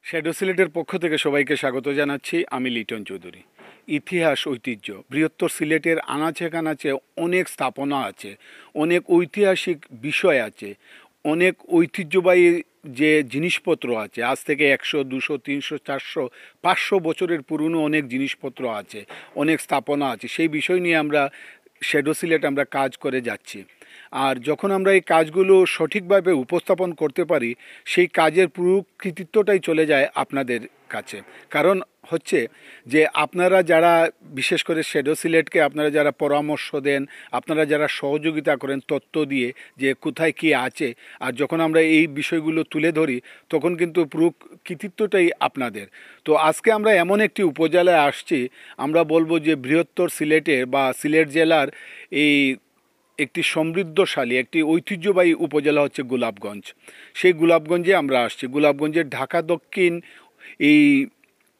Shadow সিলেটের পক্ষ থেকে সবাইকে স্বাগত জানাচ্ছি। আমি লিটন চৌধুরী। ইতিহাস, ঐতিহ্য, বৃহত্তর সিলেটের আনাচে কানাচে অনেক স্থাপনা আছে, অনেক ঐতিহাসিক বিষয় আছে, অনেক ঐতিহ্যবাহী যে জিনিসপত্র আছে। আজ থেকে 100, 200, 300, 400, 500 বছরের পুরনো অনেক জিনিসপত্র আছে, অনেক স্থাপনা আছে। সেই বিষয় নিয়ে আমরা শ্যাডো সিলেট আমরা কাজ করে যাচ্ছি। আর যখন আমরা এই কাজগুলো সঠিকভাবে উপস্থাপন করতে পারি, সেই কাজের পুরো কৃতিত্বটাই চলে যায় আপনাদের কাছে। কারণ হচ্ছে যে আপনারা যারা, বিশেষ করে শ্যাডো সিলেটকে আপনারা যারা পরামর্শ দেন, আপনারা যারা সহযোগিতা করেন তথ্য দিয়ে যে কোথায় কী আছে, আর যখন আমরা এই বিষয়গুলো তুলে ধরি তখন কিন্তু পুরো কৃতিত্বটাই আপনাদের। তো আজকে আমরা এমন একটি উপজেলায় আসছি, আমরা বলবো যে বৃহত্তর সিলেটের বা সিলেট জেলার এই একটি সমৃদ্ধশালী, একটি ঐতিহ্যবাহী উপজেলা হচ্ছে গোলাপগঞ্জ। সেই গোলাপগঞ্জে আমরা আসছি। গোলাপগঞ্জের ঢাকা দক্ষিণ এই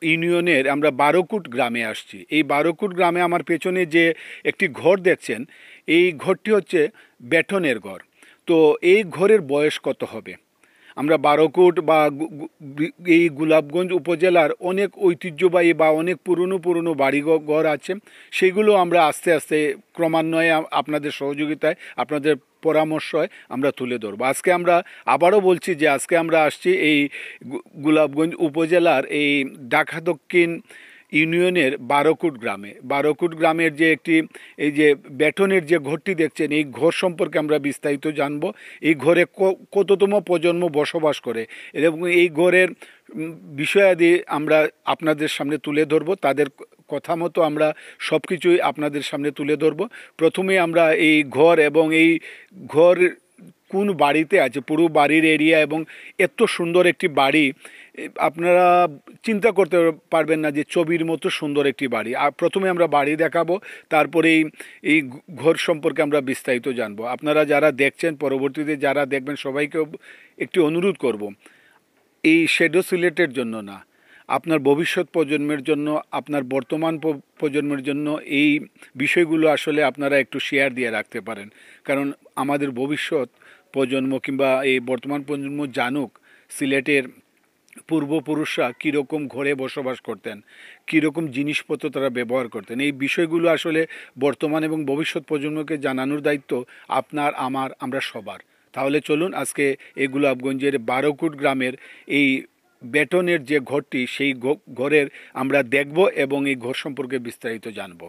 ইউনিয়নের আমরা 12 গ্রামে আসছি। এই 12 গ্রামে আমার পেছনে যে একটি ঘর দেখছেন, এই ঘরটি হচ্ছে বেটনের ঘর। তো এই ঘরের বয়স কত হবে? আমরা 12 বা এই গোলাপগঞ্জ উপজেলার অনেক ঐতিহ্যবাহী বা অনেক পুরনো বাড়িঘর আছে, সেগুলো আমরা আস্তে আস্তে ক্রমান্বয়ে আপনাদের সহযোগিতায়, আপনাদের পরামর্শয় আমরা তুলে ধরবো। আজকে আমরা আবারও বলছি যে আজকে আমরা আসছি এই গোলাপগঞ্জ উপজেলার এই ঢাকা দক্ষিণ ইউনিয়নের 12 গ্রামে। 12 গ্রামের যে একটি এই যে বেটনের যে ঘরটি দেখছেন, এই ঘর সম্পর্কে আমরা বিস্তারিত জানব। এই ঘরে কততম প্রজন্ম বসবাস করে এবং এই ঘরের বিষয়াদি আমরা আপনাদের সামনে তুলে ধরব। তাদের কথা মতো আমরা সব কিছুই আপনাদের সামনে তুলে ধরব। প্রথমে আমরা এই ঘর এবং এই ঘর কোন বাড়িতে আছে, পুরো বাড়ির এরিয়া এবং এত সুন্দর একটি বাড়ি আপনারা চিন্তা করতে পারবেন না যে ছবির মতো সুন্দর একটি বাড়ি। আর প্রথমে আমরা বাড়ি দেখাবো, তারপরে এই ঘর সম্পর্কে আমরা বিস্তারিত জানবো। আপনারা যারা দেখছেন, পরবর্তীতে যারা দেখবেন, সবাইকে একটি অনুরোধ করব, এই শ্যাডো সিলেটের জন্য না, আপনার ভবিষ্যৎ প্রজন্মের জন্য, আপনার বর্তমান প্রজন্মের জন্য এই বিষয়গুলো আসলে আপনারা একটু শেয়ার দিয়ে রাখতে পারেন। কারণ আমাদের ভবিষ্যৎ প্রজন্ম কিংবা এই বর্তমান প্রজন্ম জানুক সিলেটের পূর্বপুরুষরা কীরকম ঘরে বসবাস করতেন, কীরকম জিনিসপত্র তারা ব্যবহার করতেন। এই বিষয়গুলো আসলে বর্তমান এবং ভবিষ্যৎ প্রজন্মকে জানানোর দায়িত্ব আপনার, আমার, আমরা সবার। তাহলে চলুন আজকে এই গোলাপগঞ্জের 12 গ্রামের এই বেটনের যে ঘরটি, সেই ঘরের আমরা দেখব এবং এই ঘর সম্পর্কে বিস্তারিত জানব।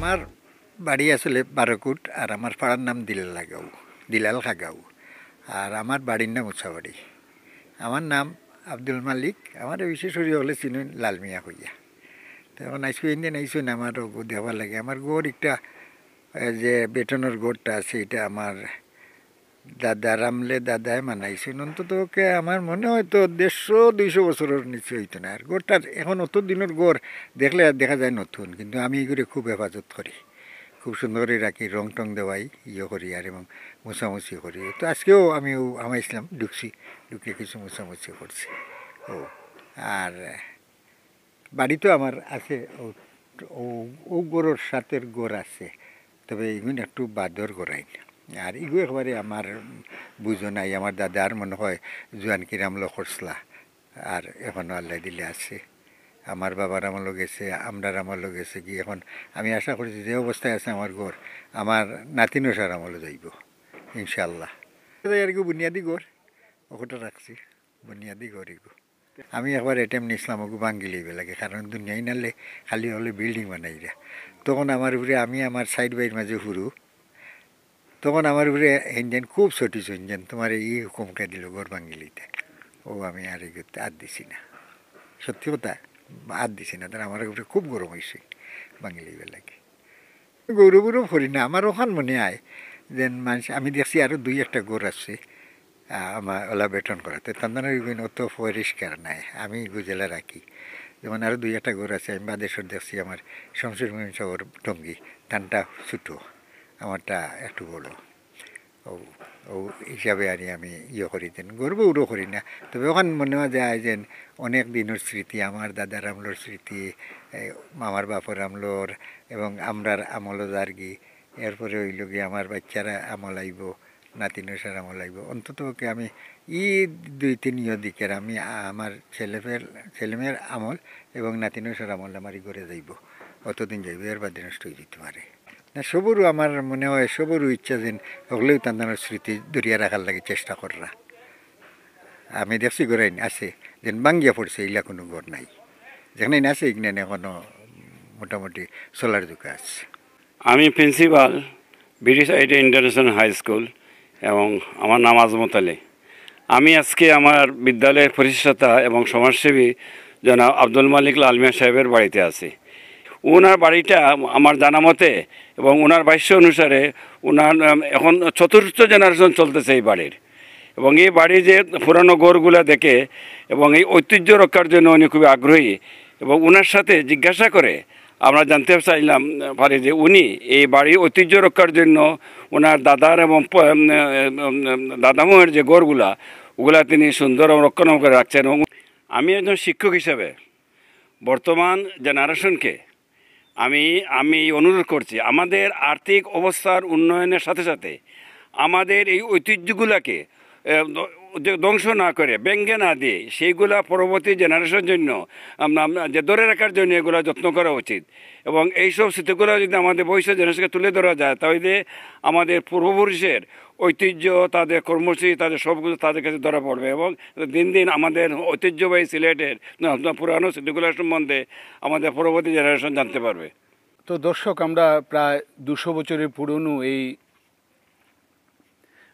আমার বাড়ি আসলে বারকুট, আর আমার পাড়ার নাম দিলাল খাগাঁও, আর আমার বাড়ির নাম উৎসাবাড়ি। আমার নাম আব্দুল মালিক, আমার বিশেষ করে হলে চিনুন লালমিয়া হইয়া। তখন আইসু ইন্ডিয়ান আইসুন আমার দেওয়ার লাগে। আমার গড় একটা যে বেতনের গড়টা আছে, এটা আমার দাদায় মানাইছেন। অন্তত ওকে আমার মনে হয় তো 150-200 বছরের নিচে হইতো না। আর গড়টার এখন অত দিনের গড় দেখলে আর দেখা যায় নতুন, কিন্তু আমি এগুলো খুব হেফাজত করি, খুব সুন্দর করে রাখি, রং টং দেওয়াই করি, আর এবং মোছামুছি করি। তো আজকেও আমি আমাইছিলাম, ঢুকে কিছু মোছামুছি করছি। আর বাড়িতেও আমার আছে ও গড়ের সাথে গড় আছে, তবে এগুলো একটু বাদর গড়াই না। আর এগুলো একেবারে আমার বুঝো নাই। আমার দাদার মনে হয় জোয়ানকির আমলো খরসলা, আর এখনও আল্লাহ দিলে আছে। আমার বাবার আমলও গেছে, আমরার আমলও গেছে। কি এখন আমি আশা করছি যে অবস্থায় আছে আমার ঘর, আমার নাতিনসার আমলও যাইব ইনশাল্লাহ। আর কি বুনিয়াদি গড় ওটা রাখছি, বুনিয়াদি গড় এগু। আমি একবার এটেম নিয়েছিলাম ওগু ভাঙ্গি লইবে লাগে, কারণ দুনিয়ায় নালে খালি হলে বিল্ডিং বানাইরা। তখন আমার উপরে আমি আমার সাইড বাইর মাঝে হুরু, তখন আমার উপরে ইঞ্জিন খুব ছটিস ইঞ্জিন, তোমার এই হুকুমটা দিল ঘর ভাঙ্গি লইতে। আমি আর এগুতে আর দিছি না, সত্যি কথা আর দিছি না। তারা আমার উপরে খুব গরম হয়েছে ভাঙ্গি লইবে লাগে। গৌরব করি না, আমার ওখান মনে হয় যেন মানুষ। আমি দেখছি আরও 2-1টা গড় আছে আমার ওলা বেতন করাতে, তাদের অত পরিষ্কার নাই, আমি গুজেলা রাখি। যেমন আরও 2-1টা গড় আছে। আমি বাদেশ্বর দেখছি আমার শমশের শহর টঙ্গি, টানটা ছোটো, আমারটা একটু বড়। ও হিসাবে আর আমি করি দেন, গর্ব উড়ো করি না। তবে ওখান মনে হয় যায় যেন অনেক দিনের স্মৃতি, আমার দাদার আমলোর স্মৃতি, আমার বাপর আমলোর, এবং আমরার আমলও জার্গি। এরপরে হইল গিয়ে আমার বাচ্চারা আমল আইব, নাতিনসার আমল আইব। অন্তত ওকে আমি 2-3 দিকের আমি আমার ছেলেমেয়ের আমল এবং নাতিনসার আমল আমারই ঘরে যাইব, অতদিন যাইব, এর বাদে নষ্ট হয়ে যেতে পারে না। সবরও আমার মনে হয় সবরও ইচ্ছা যেন হলেও তাদের স্মৃতি দরিয়া রাখার লাগে চেষ্টা কররা। আমি দেখছি ঘরে আছে যেন বাঙ্গিয়া পড়ছে, এগুলা কোনো ঘর নাই, যেখানে আছে এখানে এখনো মোটামুটি সোলার যুগে আছে। আমি principal British idea international high school, এবং আমার নাম আজমত আলী। আমি আজকে আমার বিদ্যালয়ের প্রতিষ্ঠাতা এবং সমাজসেবী জনাব আব্দুল মালিক লালমিয়া সাহেবের বাড়িতে আছি। ওনার বাড়িটা আমার জানা মতে এবং ওনার ভাষ্য অনুসারে ওনার এখন 4র্থ জেনারেশন চলতেছে এই বাড়ির। এবং এই বাড়ির যে পুরানো ঘরগুলো দেখে এবং এই ঐতিহ্য রক্ষার জন্য উনি খুবই আগ্রহী। এবং ওনার সাথে জিজ্ঞাসা করে আমরা জানতে চাইলাম পারি যে উনি এই বাড়ির ঐতিহ্য রক্ষার জন্য ওনার দাদার এবং দাদামহের যে ঘরগুলা ওগুলা তিনি সুন্দর রক্ষণাবেক্ষণ করে রাখছেন। এবং আমি একজন শিক্ষক হিসাবে বর্তমান জেনারেশনকে আমি অনুরোধ করছি, আমাদের আর্থিক অবস্থার উন্নয়নের সাথে সাথে আমাদের এই ঐতিহ্যগুলোকে ধ্বংস না করে, ব্যঙ্গে না দিয়ে সেইগুলা পরবর্তী জেনারেশনের জন্য যে ধরে রাখার জন্য এগুলো যত্ন করা উচিত। এবং এইসব স্মৃতিগুলো যদি আমাদের ভবিষ্যৎ জেনারেশনকে তুলে ধরা যায়, তাহলে আমাদের পূর্বপুরুষের ঐতিহ্য, তাদের কর্মসূচি, তাদের সবগুলো তাদের কাছে ধরা পড়বে। এবং দিন দিন আমাদের ঐতিহ্যবাহী সিলেটের পুরানো স্মৃতিগুলোর সম্বন্ধে আমাদের পরবর্তী জেনারেশন জানতে পারবে। তো দর্শক, আমরা প্রায় 200 বছরের পুরনো এই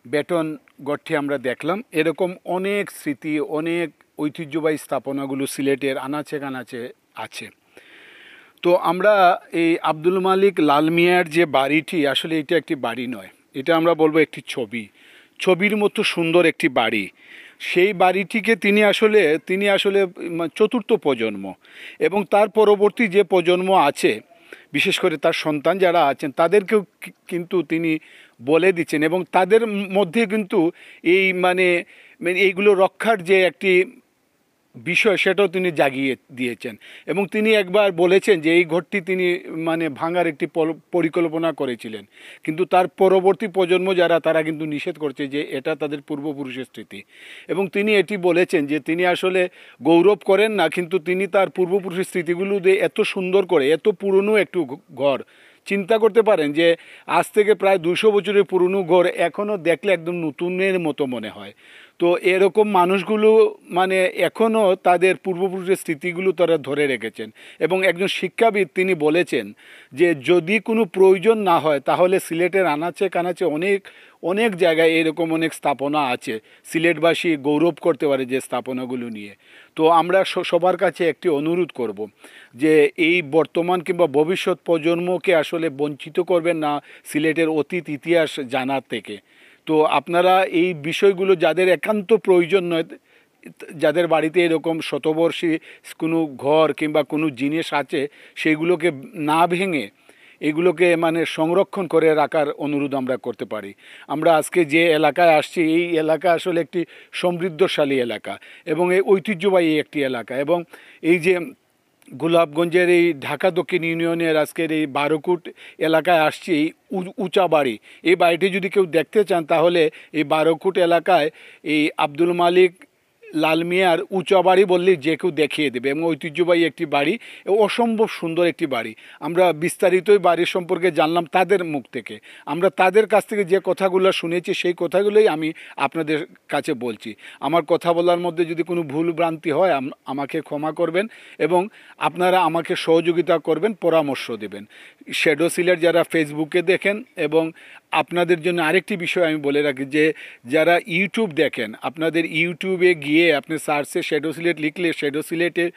বেতন গড়টি আমরা দেখলাম। এরকম অনেক স্মৃতি, অনেক ঐতিহ্যবাহী স্থাপনাগুলো সিলেটের আনাচে কানাচে আছে। তো আমরা এই আব্দুল মালিক লালমিয়ার যে বাড়িটি, আসলে এটা একটি বাড়ি নয়, এটা আমরা বলবো একটি ছবির মতো সুন্দর একটি বাড়ি। সেই বাড়িটিকে তিনি আসলে 4র্থ প্রজন্ম, এবং তার পরবর্তী যে প্রজন্ম আছে, বিশেষ করে তার সন্তান যারা আছেন, তাদেরকেও কিন্তু তিনি বলে দিচ্ছেন, এবং তাদের মধ্যে কিন্তু এই এইগুলো রক্ষার যে একটি বিষয়, সেটাও তিনি জাগিয়ে দিয়েছেন। এবং তিনি একবার বলেছেন যে এই ঘরটি তিনি ভাঙার একটি পরিকল্পনা করেছিলেন, কিন্তু তার পরবর্তী প্রজন্ম যারা, তারা কিন্তু নিষেধ করছে যে এটা তাদের পূর্বপুরুষের স্মৃতি। এবং তিনি এটি বলেছেন যে তিনি আসলে গৌরব করেন না, কিন্তু তিনি তার পূর্বপুরুষের স্মৃতিগুলো দিয়ে এত সুন্দর করে, এত পুরনো একটু ঘর, চিন্তা করতে পারেন যে আজ থেকে প্রায় 200 বছরের পুরনো ঘর এখনও দেখলে একদম নতুনের মতো মনে হয়। তো এরকম মানুষগুলো মানে এখনও তাদের পূর্বপুরুষের স্মৃতিগুলো তারা ধরে রেখেছেন। এবং একজন শিক্ষাবিদ তিনি বলেছেন যে যদি কোনো প্রয়োজন না হয় তাহলে সিলেটের আনাচে কানাচে অনেক জায়গায় এরকম অনেক স্থাপনা আছে, সিলেটবাসী গৌরব করতে পারে যে স্থাপনাগুলো নিয়ে। তো আমরা সবার কাছে একটি অনুরোধ করব যে এই বর্তমান কিংবা ভবিষ্যৎ প্রজন্মকে আসলে বঞ্চিত করবেন না সিলেটের অতীত ইতিহাস জানার থেকে। তো আপনারা এই বিষয়গুলো যাদের একান্ত প্রয়োজন নয়, যাদের বাড়িতে এরকম শতবর্ষী কোনো ঘর কিংবা কোনো জিনিস আছে, সেগুলোকে না ভেঙে এগুলোকে মানে সংরক্ষণ করে রাখার অনুরোধ আমরা করতে পারি। আমরা আজকে যে এলাকায় আসছি এই এলাকা আসলে একটি সমৃদ্ধশালী এলাকা এবং এই ঐতিহ্যবাহী একটি এলাকা। এবং এই যে গোলাপগঞ্জের এই ঢাকা দক্ষিণ ইউনিয়নের আজকের এই 12 কোট এলাকায় আসছি, এই উঁচা বাড়ি, এই বাড়িটি যদি কেউ দেখতে চান তাহলে এই 12 কোট এলাকায় এই আব্দুল মালিক লাল মিয়ার উঁচা বাড়ি বললেই যে কেউ দেখিয়ে দেবে। এবং ঐতিহ্যবাহী একটি বাড়ি, অসম্ভব সুন্দর একটি বাড়ি। আমরা বিস্তারিতই বাড়ির সম্পর্কে জানলাম তাদের মুখ থেকে। আমরা তাদের কাছ থেকে যে কথাগুলো শুনেছি সেই কথাগুলোই আমি আপনাদের কাছে বলছি। আমার কথা বলার মধ্যে যদি কোনো ভুল ভ্রান্তি হয় আমাকে ক্ষমা করবেন এবং আপনারা আমাকে সহযোগিতা করবেন, পরামর্শ দেবেন। শ্যাডো সিলেট যারা ফেসবুকে দেখেন, এবং আপনাদের জন্য আরেকটি বিষয় আমি বলে রাখি যে যারা ইউটিউব দেখেন, আপনাদের ইউটিউবে গিয়ে আপনি সার্চে শ্যাডো সিলেট লিখলে শ্যাডো সিলেটের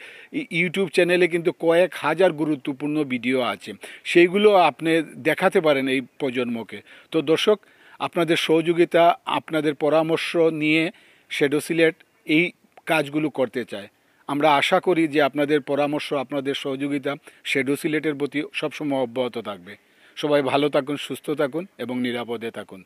ইউটিউব চ্যানেলে কিন্তু কয়েক হাজার গুরুত্বপূর্ণ ভিডিও আছে, সেইগুলো আপনি দেখাতে পারেন এই প্রজন্মকে। তো দর্শক, আপনাদের সহযোগিতা, আপনাদের পরামর্শ নিয়ে শ্যাডো সিলেট এই কাজগুলো করতে চায়। আমরা আশা করি যে আপনাদের পরামর্শ, আপনাদের সহযোগিতা শ্যাডো সিলেটের প্রতি সবসময় অব্যাহত থাকবে। সবাই ভালো থাকুন, সুস্থ থাকুন এবং নিরাপদে থাকুন।